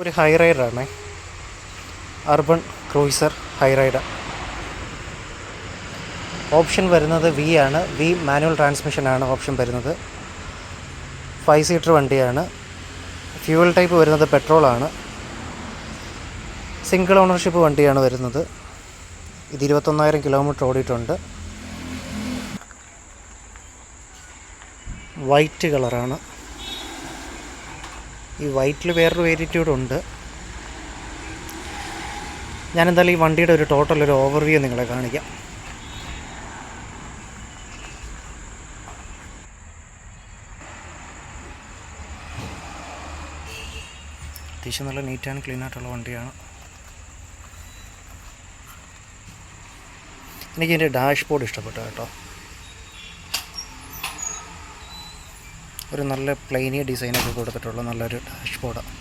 ഒരു ഹൈ റൈഡറാണ്, urban cruiser high rider. Option വരുന്നത് വി ആണ്. വി മാനുവൽ ട്രാൻസ്മിഷനാണ് ഓപ്ഷൻ വരുന്നത്. 5 സീറ്റർ വണ്ടിയാണ്. ഫ്യൂവൽ ടൈപ്പ് വരുന്നത് പെട്രോളാണ്. സിംഗിൾ ഓണർഷിപ്പ് വണ്ടിയാണ് വരുന്നത്. ഇത് 21,000 കിലോമീറ്റർ ഓടിയിട്ടുണ്ട്. വൈറ്റ് കളറാണ്. ഈ വൈറ്റിൽ വേറൊരു വേരിയൻ്റ് ഉണ്ട്. ഞാനെന്തായാലും ഈ വണ്ടിയുടെ ഒരു ടോട്ടൽ ഒരു ഓവർവ്യൂ നിങ്ങളെ കാണിക്കാം. അത്യാവശ്യം നല്ല നീറ്റ് ആൻഡ് ക്ലീൻ ആയിട്ടുള്ള വണ്ടിയാണ്. എനിക്കെൻ്റെ ഡാഷ്ബോർഡ് ഇഷ്ടപ്പെട്ടു കേട്ടോ. ഒരു നല്ല പ്ലെയിനി ഡിസൈനൊക്കെ കൊടുത്തിട്ടുള്ള നല്ലൊരു ഡാഷ്ബോർഡാണ്.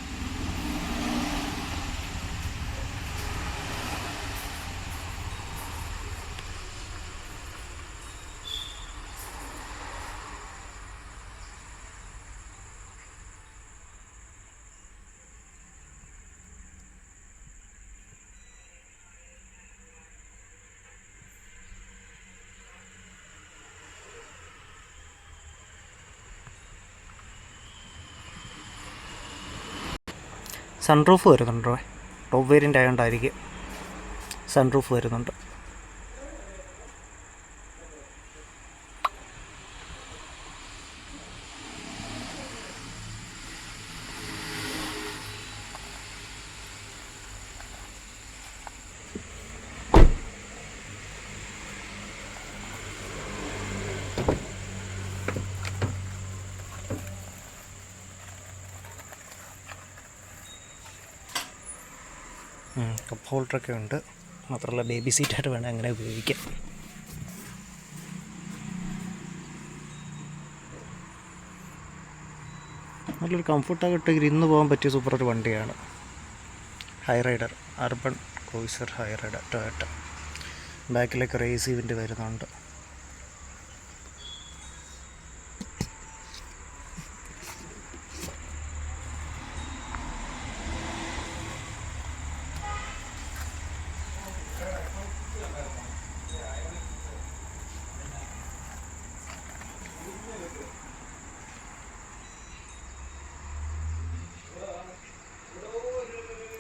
സൺറൂഫ് വരുന്നുണ്ടോ? ടോപ്പ് വേരിയൻ്റ് ആയതുകൊണ്ടായിരിക്കും സൺറൂഫ് വരുന്നുണ്ട്. കപ്പ് ഹോൾഡറൊക്കെ ഉണ്ട്. മാത്രമല്ല ബേബി സീറ്റായിട്ട് വേണം അങ്ങനെ ഉപയോഗിക്കാം. നല്ലൊരു കംഫർട്ടായിട്ട് ഇരുന്ന് പോകാൻ പറ്റിയ സൂപ്പർ ഒരു വണ്ടിയാണ് high rider, urban cruiser high rider Toyota. ബാക്കിലേക്ക് റേസ് ഇവൻ്റ് വരുന്നുണ്ട്.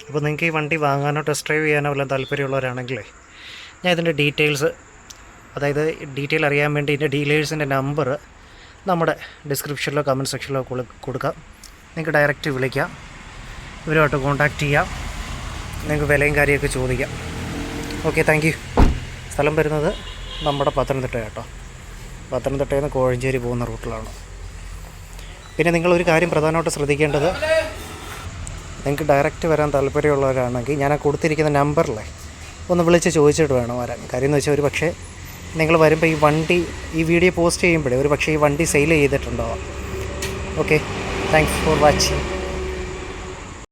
അപ്പോൾ നിങ്ങൾക്ക് ഈ വണ്ടി വാങ്ങാനോ ടെസ്റ്റ് ഡ്രൈവ് ചെയ്യാനോ വല്ല താല്പര്യമുള്ളവരാണെങ്കിലേ ഞാൻ ഇതിൻ്റെ ഡീറ്റെയിൽസ്, അതായത് ഡീറ്റെയിൽ അറിയാൻ വേണ്ടി ഇതിൻ്റെ ഡീലേഴ്സിൻ്റെ നമ്പർ നമ്മുടെ ഡിസ്ക്രിപ്ഷനിലോ കമൻറ്റ് സെക്ഷനിലോ കൊടുക്കാം. നിങ്ങൾക്ക് ഡയറക്റ്റ് വിളിക്കാം, ഇവരുമായിട്ട് കോൺടാക്റ്റ് ചെയ്യാം, നിങ്ങൾക്ക് വിലയും കാര്യമൊക്കെ ചോദിക്കാം. Okay, thank you. സ്ഥലം വരുന്നത് നമ്മുടെ പത്തനംതിട്ട കേട്ടോ. പത്തനംതിട്ടയിൽ നിന്ന് കോഴഞ്ചേരി പോകുന്ന റൂട്ടിലാണ്. പിന്നെ നിങ്ങളൊരു കാര്യം പ്രധാനമായിട്ട് ശ്രദ്ധിക്കേണ്ടത്, നിങ്ങൾക്ക് ഡയറക്റ്റ് വരാൻ താല്പര്യമുള്ളവരാണെങ്കിൽ ഞാൻ ആ കൊടുത്തിരിക്കുന്ന നമ്പറിലെ ഒന്ന് വിളിച്ച് ചോദിച്ചിട്ട് വേണം വരാൻ. കാര്യം എന്ന് വെച്ചാൽ ഒരു പക്ഷേ നിങ്ങൾ വരുമ്പോൾ ഈ വീഡിയോ പോസ്റ്റ് ചെയ്യുമ്പോഴേ ഒരു പക്ഷേ ഈ വണ്ടി സെയിൽ ചെയ്തിട്ടുണ്ടാവാം. Okay, thanks for watching.